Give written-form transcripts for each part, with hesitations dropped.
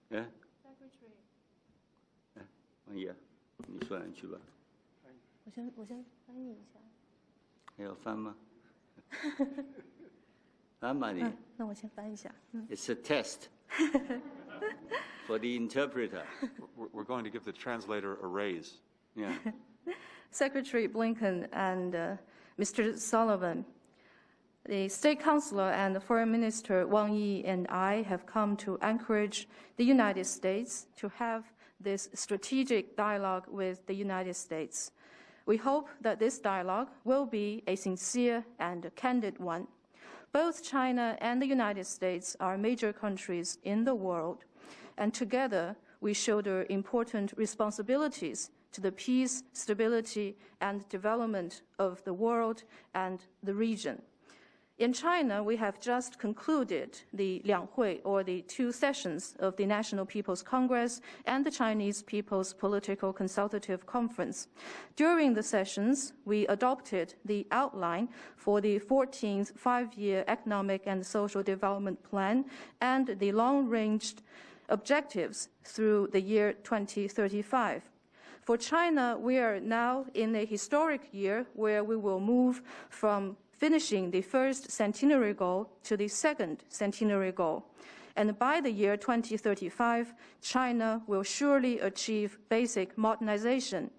Secretary， 王爷，你说两句吧。我先翻译一下。还要翻吗？翻吧你。那我先翻一下。It's a test for the interpreter. We're going to give the translator a raise. Yeah. Secretary Blinken and Mr. Sullivan, the State Councilor and Foreign Minister Wang Yi and I have come to encourage the United States to have this strategic dialogue with the United States. We hope that this dialogue will be a sincere and candid one. Both China and the United States are major countries in the world, and together we shoulder important responsibilities to the peace, stability, and development of the world and the region. In China, we have just concluded the Lianghui, or the 2 sessions of the National People's Congress and the Chinese People's Political Consultative Conference. During the sessions, we adopted the outline for the 14th Five-Year Economic and Social Development Plan and the long-range objectives through the year 2035. For China, we are now in a historic year where we will move from finishing the first centenary goal to the second centenary goal. And by the year 2035, China will surely achieve basic modernization.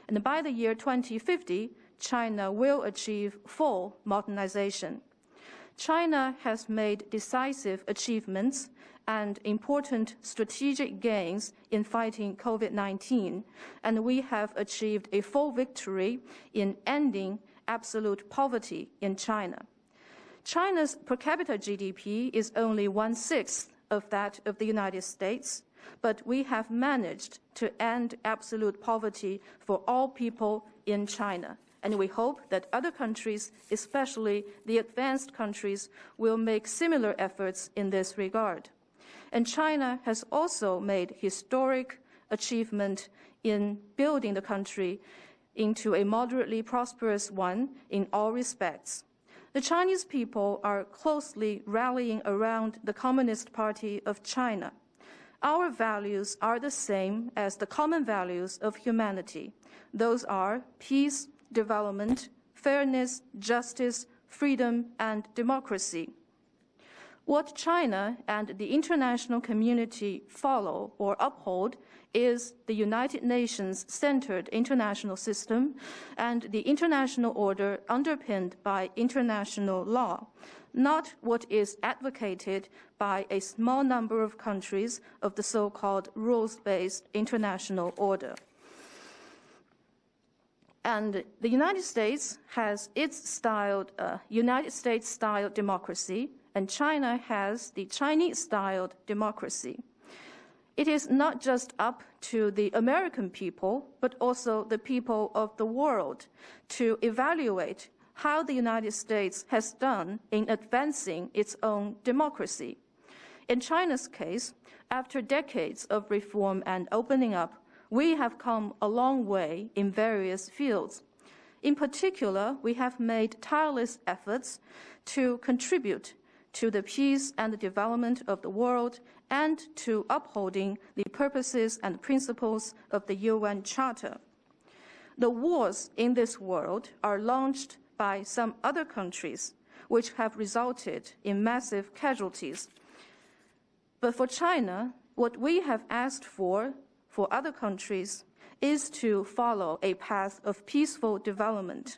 And by the year 2050, China will achieve full modernization. China has made decisive achievements and important strategic gains in fighting COVID-19, and we have achieved a full victory in ending absolute poverty in China. China's per capita GDP is only 1/6 of that of the United States, but we have managed to end absolute poverty for all people in China. And we hope that other countries, especially the advanced countries, will make similar efforts in this regard. And China has also made historic achievement in building the country into a moderately prosperous one in all respects. The Chinese people are closely rallying around the Communist Party of China. Our values are the same as the common values of humanity. Those are peace, development, fairness, justice, freedom, and democracy. What China and the international community follow or uphold is the United Nations-centered international system and the international order underpinned by international law, not what is advocated by a small number of countries of the so-called rules-based international order. And the United States has its styled United States-style democracy, and China has the Chinese-styled democracy. It is not just up to the American people, but also the people of the world to evaluate how the United States has done in advancing its own democracy. In China's case, after decades of reform and opening up, we have come a long way in various fields. In particular, we have made tireless efforts to contribute to the peace and the development of the world and to upholding the purposes and principles of the UN Charter. The wars in this world are launched by some other countries, which have resulted in massive casualties. But for China, what we have asked for other countries is to follow a path of peaceful development.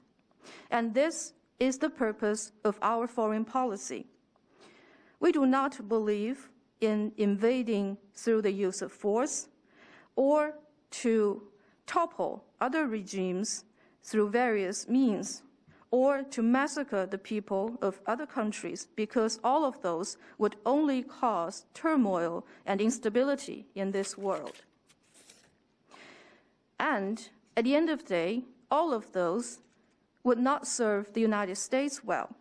And this is the purpose of our foreign policy. We do not believe in invading through the use of force or to topple other regimes through various means or to massacre the people of other countries, because all of those would only cause turmoil and instability in this world. And at the end of the day, all of those would not serve the United States well.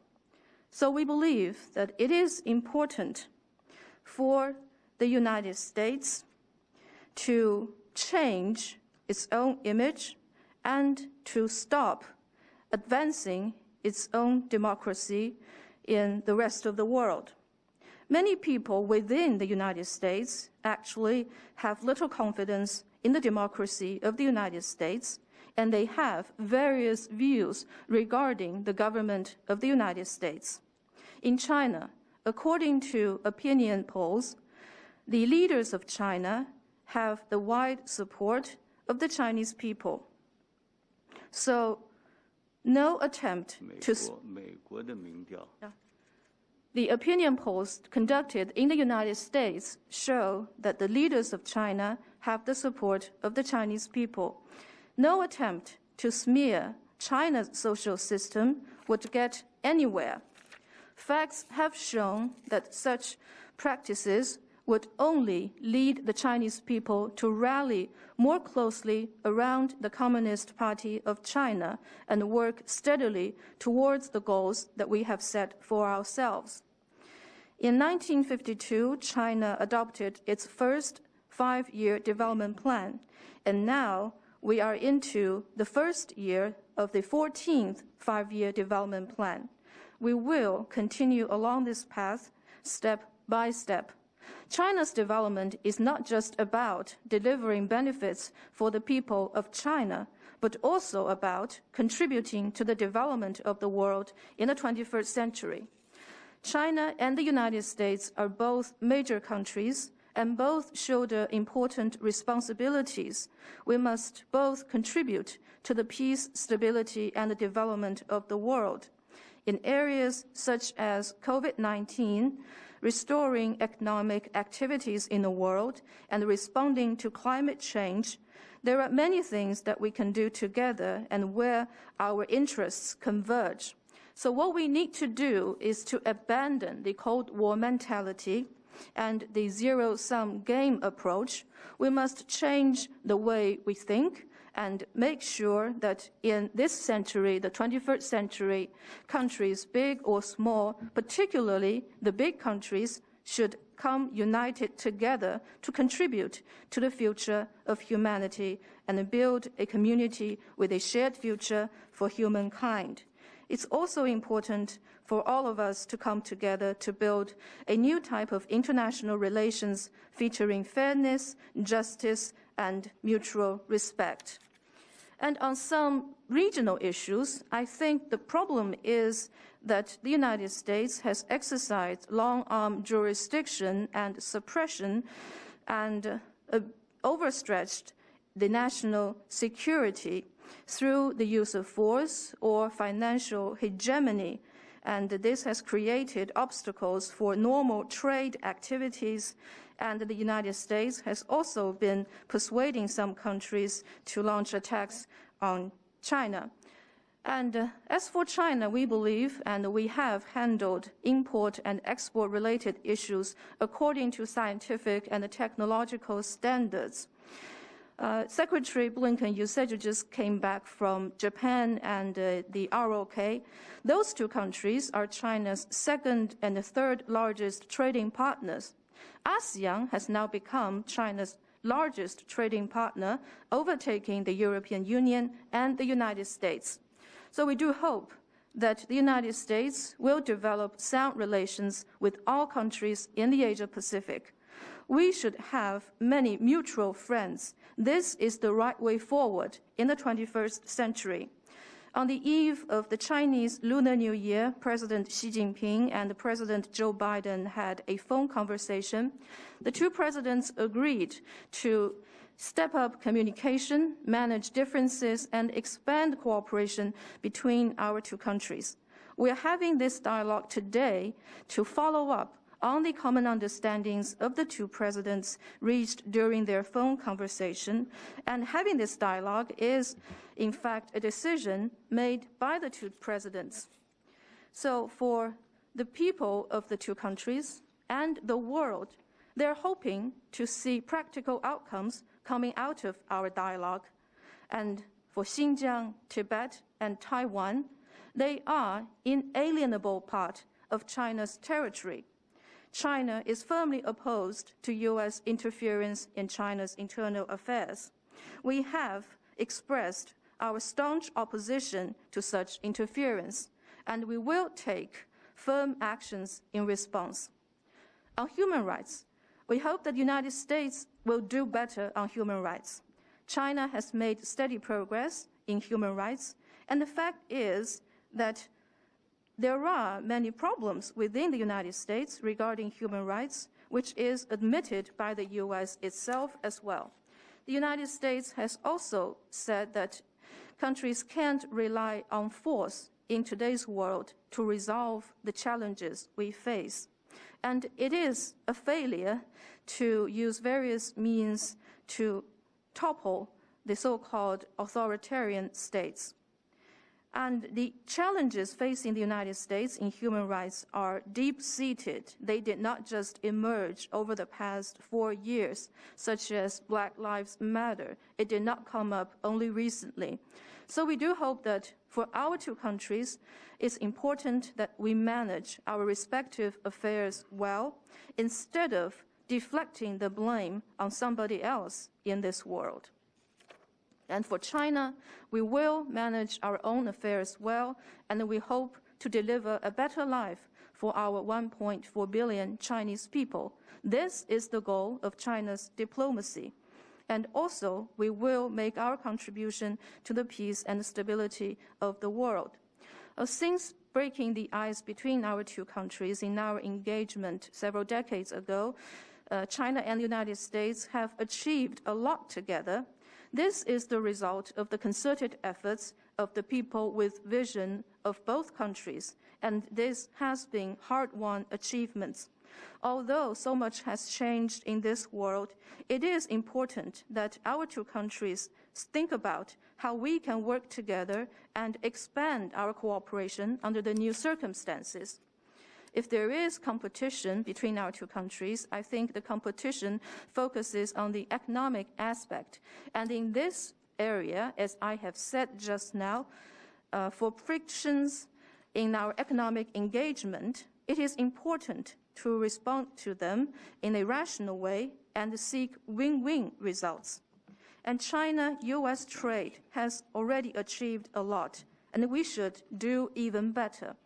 So we believe that it is important for the United States to change its own image and to stop advancing its own democracy in the rest of the world. Many people within the United States actually have little confidence in the democracy of the United States, and they have various views regarding the government of the United States. In China, according to opinion polls, the leaders of China have the wide support of the Chinese people. So, no attempt to... 美国的民调 The opinion polls conducted in the United States show that the leaders of China have the support of the Chinese people. No attempt to smear China's social system would get anywhere. Facts have shown that such practices would only lead the Chinese people to rally more closely around the Communist Party of China and work steadily towards the goals that we have set for ourselves. In 1952, China adopted its first 5-year development plan, and now we are into the first year of the 14th 5-year development plan. We will continue along this path step by step. China's development is not just about delivering benefits for the people of China, but also about contributing to the development of the world in the 21st century. China and the United States are both major countries and both shoulder important responsibilities. We must both contribute to the peace, stability, and the development of the world. In areas such as COVID-19, restoring economic activities in the world, and responding to climate change, there are many things that we can do together and where our interests converge. So what we need to do is to abandon the Cold War mentality and the zero-sum game approach. We must change the way we think and make sure that in this century, the 21st century, countries, big or small, particularly the big countries, should come united together to contribute to the future of humanity and build a community with a shared future for humankind. It's also important for all of us to come together to build a new type of international relations featuring fairness, justice, and mutual respect. And on some regional issues, I think the problem is that the United States has exercised long-arm jurisdiction and suppression and overstretched the national security through the use of force or financial hegemony. And this has created obstacles for normal trade activities, and the United States has also been persuading some countries to launch attacks on China. And as for China, we believe and we have handled import and export-related issues according to scientific and technological standards. Secretary Blinken, you said you just came back from Japan and the ROK. Those two countries are China's second and third largest trading partners. ASEAN has now become China's largest trading partner, overtaking the European Union and the United States. So we do hope that the United States will develop sound relations with all countries in the Asia-Pacific. We should have many mutual friends. This is the right way forward in the 21st century. On the eve of the Chinese Lunar New Year, President Xi Jinping and President Joe Biden had a phone conversation. The two presidents agreed to step up communication, manage differences, and expand cooperation between our two countries. We are having this dialogue today to follow up on the common understandings of the two presidents reached during their phone conversation, and having this dialogue is, in fact, a decision made by the two presidents. So for the people of the two countries and the world, they're hoping to see practical outcomes coming out of our dialogue. And for Xinjiang, Tibet, and Taiwan, they are inalienable part of China's territory. China is firmly opposed to U.S. interference in China's internal affairs. We have expressed our staunch opposition to such interference, and we will take firm actions in response. On human rights, we hope that the United States will do better on human rights. China has made steady progress in human rights, and the fact is that there are many problems within the United States regarding human rights, which is admitted by the U.S. itself as well. The United States has also said that countries can't rely on force in today's world to resolve the challenges we face. And it is a failure to use various means to topple the so-called authoritarian states. And the challenges facing the United States in human rights are deep-seated. They did not just emerge over the past 4 years, such as Black Lives Matter. It did not come up only recently. So we do hope that for our two countries, it's important that we manage our respective affairs well, instead of deflecting the blame on somebody else in this world. And for China, we will manage our own affairs well, and we hope to deliver a better life for our 1.4 billion Chinese people. This is the goal of China's diplomacy. And also, we will make our contribution to the peace and stability of the world. Since breaking the ice between our two countries in our engagement several decades ago, China and the United States have achieved a lot together. This is the result of the concerted efforts of the people with vision of both countries, and this has been hard-won achievements. Although so much has changed in this world, it is important that our two countries think about how we can work together and expand our cooperation under the new circumstances. If there is competition between our two countries, I think the competition focuses on the economic aspect. And in this area, as I have said just now, for frictions in our economic engagement, it is important to respond to them in a rational way and seek win-win results. And China-U.S. trade has already achieved a lot, and we should do even better.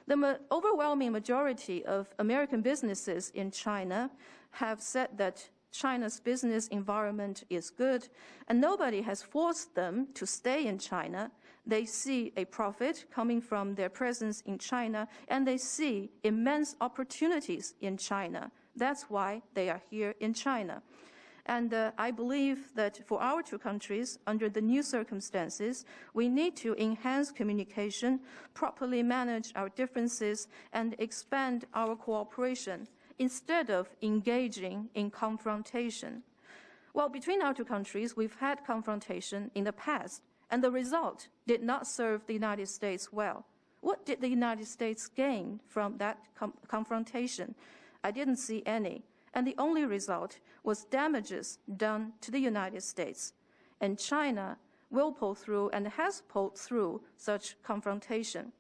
The overwhelming majority of American businesses in China have said that China's business environment is good, and nobody has forced them to stay in China. They see a profit coming from their presence in China, and they see immense opportunities in China. That's why they are here in China. And I believe that for our two countries, under the new circumstances, we need to enhance communication, properly manage our differences, and expand our cooperation instead of engaging in confrontation. Well, between our two countries, we've had confrontation in the past, and the result did not serve the United States well. What did the United States gain from that confrontation? I didn't see any. And the only result was damages done to the United States. And China will pull through and has pulled through such confrontation.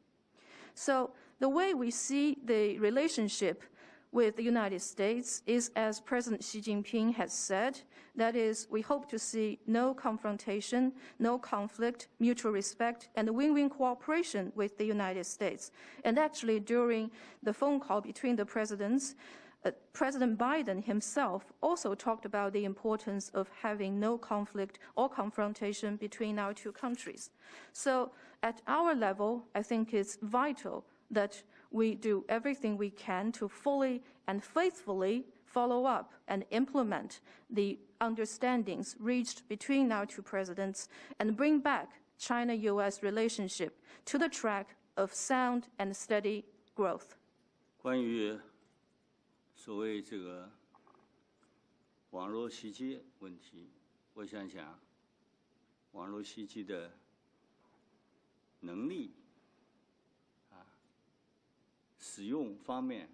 So the way we see the relationship with the United States is, as President Xi Jinping has said, that is, we hope to see no confrontation, no conflict, mutual respect, and win-win cooperation with the United States. And actually, during the phone call between the presidents, President Biden himself also talked about the importance of having no conflict or confrontation between our two countries. So at our level, I think it's vital that we do everything we can to fully and faithfully follow up and implement the understandings reached between our two presidents and bring back China-U.S. relationship to the track of sound and steady growth. 关于所谓这个网络袭击问题，我想想，网络袭击的能力使用方面，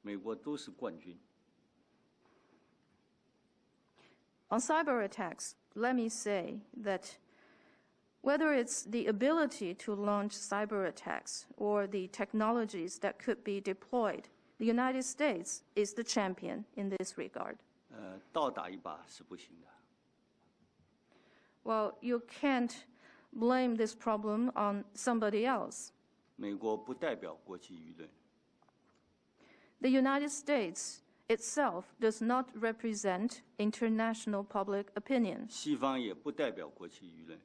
美国都是冠军。On cyber attacks, let me say that whether it's the ability to launch cyber attacks or the technologies that could be deployed, the United States is the champion in this regard. 倒打一把是不行的。Well, you can't blame this problem on somebody else. 美国不代表国际舆论。The United States itself does not represent international public opinion, 西方也不代表国际舆论。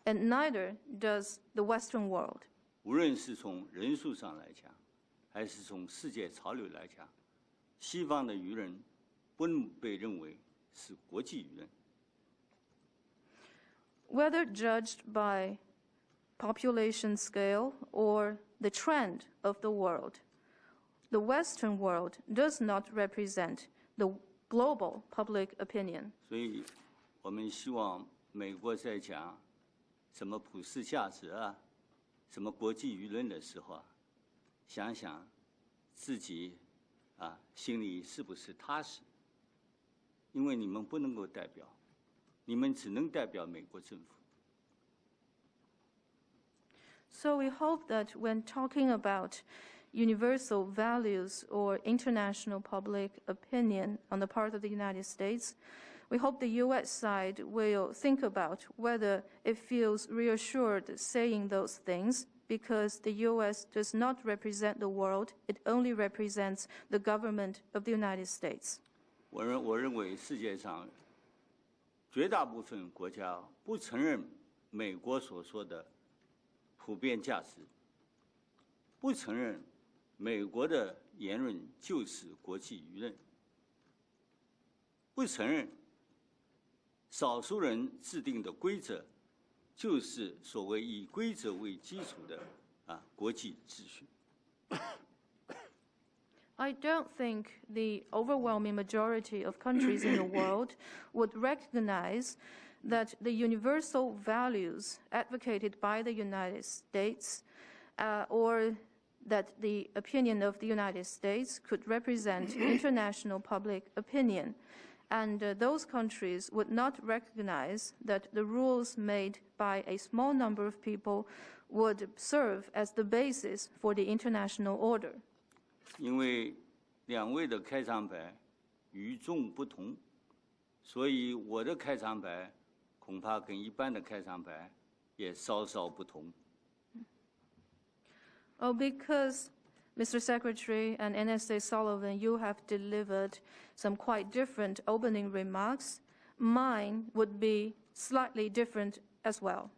and neither does the Western world. 无论是从人数上来讲，还是从世界潮流来讲，西方的舆论不能被认为是国际舆论。 Whether judged by population scale or the trend of the world, the Western world does not represent the global public opinion. 所以，我们希望美国在讲什么普世价值啊，什么国际舆论的时候啊，想想自己啊心里是不是踏实？因为你们不能够代表，你们只能代表美国政府。 So we hope that when talking about universal values or international public opinion on the part of the United States, we hope the U.S. side will think about whether it feels reassured saying those things, because the U.S. does not represent the world, it only represents the government of the United States. 我认为世界上绝大部分国家不承认美国所说的普遍价值，不承认美国的言论就是国际舆论，不承认少数人制定的规则就是所谓以规则为基础的国际秩序。 I don't think the overwhelming majority of countries in the world would recognize that the universal values advocated by the United States or that the opinion of the United States could represent international public opinion. And those countries would not recognize that the rules made by a small number of people would serve as the basis for the international order. 因为两位的开场白与众不同，所以我的开场白恐怕跟一般的开场白也稍稍不同。 Oh, because, Mr. Secretary and NSA Sullivan, you have delivered some quite different opening remarks. Mine would be slightly different as well.